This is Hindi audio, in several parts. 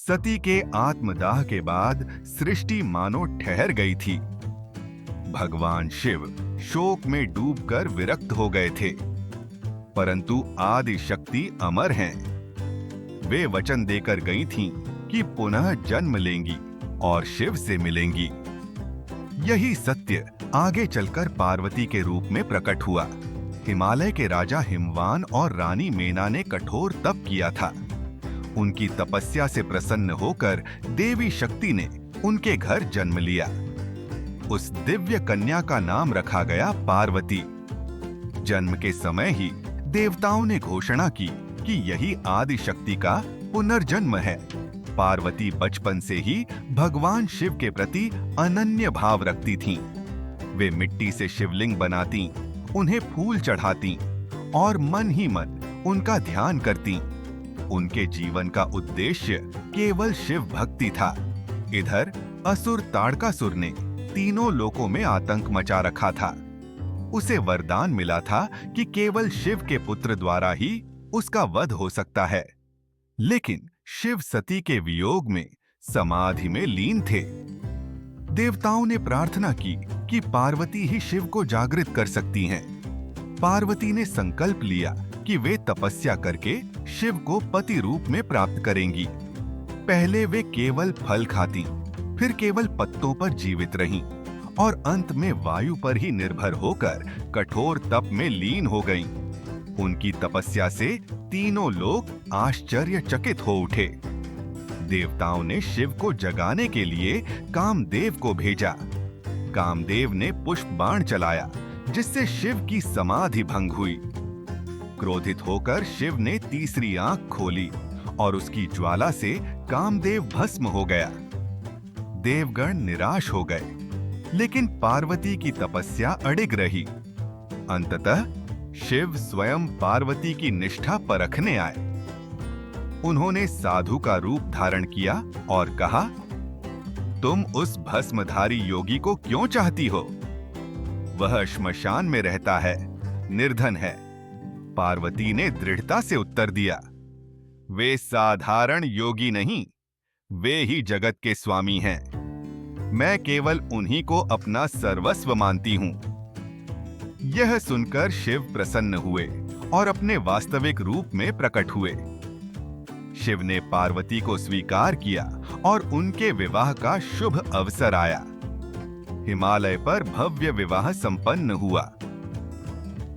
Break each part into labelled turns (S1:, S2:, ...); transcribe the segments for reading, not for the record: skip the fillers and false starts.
S1: सती के आत्मदाह के बाद सृष्टि मानो ठहर गई थी। भगवान शिव शोक में डूबकर विरक्त हो गए थे, परंतु आदि शक्ति अमर हैं। वे वचन देकर गई थीं कि पुनः जन्म लेंगी और शिव से मिलेंगी। यही सत्य आगे चलकर पार्वती के रूप में प्रकट हुआ। हिमालय के राजा हिमवान और रानी मेना ने कठोर तप किया था। उनकी तपस्या से प्रसन्न होकर देवी शक्ति ने उनके घर जन्म लिया। उस दिव्य कन्या का नाम रखा गया पार्वती। जन्म के समय ही देवताओं ने घोषणा की कि यही आदि शक्ति का पुनर्जन्म है। पार्वती बचपन से ही भगवान शिव के प्रति अनन्य भाव रखती थीं। वे मिट्टी से शिवलिंग बनाती, उन्हें फूल चढ़ाती और मन ही मन उनका ध्यान करती। उनके जीवन का उद्देश्य केवल शिव भक्ति था। इधर असुर ताड़कासुर ने तीनों लोकों में आतंक मचा रखा था। उसे वरदान मिला था कि केवल शिव के पुत्र द्वारा ही उसका वध हो सकता है। लेकिन शिव सती के वियोग में समाधि में लीन थे। देवताओं ने प्रार्थना की कि पार्वती ही शिव को जागृत कर सकती हैं। पार्वती ने संकल्प लिया कि वे तपस्या करके शिव को पति रूप में प्राप्त करेंगी। पहले वे केवल फल खाती, फिर केवल पत्तों पर जीवित रहीं और अंत में वायु पर ही निर्भर होकर कठोर तप में लीन हो गईं। उनकी तपस्या से तीनों लोग आश्चर्यचकित हो उठे। देवताओं ने शिव को जगाने के लिए कामदेव को भेजा। कामदेव ने पुष्प बाण चलाया, जिससे शिव की समाधि भंग हुई। क्रोधित होकर शिव ने तीसरी आंख खोली और उसकी ज्वाला से कामदेव भस्म हो गया। देवगण निराश हो गए, लेकिन पार्वती की तपस्या अडिग रही। अंततः शिव स्वयं पार्वती की निष्ठा परखने आए। उन्होंने साधु का रूप धारण किया और कहा, तुम उस भस्मधारी योगी को क्यों चाहती हो? वह श्मशान में रहता है, निर्धन है। पार्वती ने दृढ़ता से उत्तर दिया, वे साधारण योगी नहीं, वे ही जगत के स्वामी हैं। मैं केवल उन्हीं को अपना सर्वस्व मानती हूं। यह सुनकर शिव प्रसन्न हुए और अपने वास्तविक रूप में प्रकट हुए। शिव ने पार्वती को स्वीकार किया और उनके विवाह का शुभ अवसर आया। हिमालय पर भव्य विवाह संपन्न हुआ।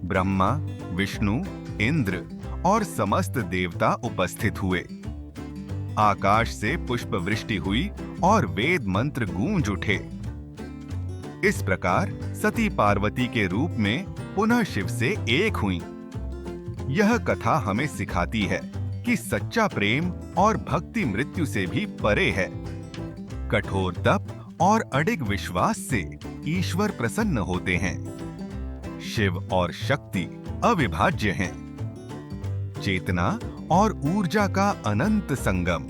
S1: ब्रह्मा, विष्णु, इंद्र और समस्त देवता उपस्थित हुए। आकाश से पुष्प वृष्टि हुई और वेद मंत्र गूंज उठे। इस प्रकार सती पार्वती के रूप में पुनः शिव से एक हुईं। यह कथा हमें सिखाती है कि सच्चा प्रेम और भक्ति मृत्यु से भी परे है। कठोर तप और अडिग विश्वास से ईश्वर प्रसन्न होते हैं। शिव और शक्ति अविभाज्य हैं। चेतना और ऊर्जा का अनंत संगम।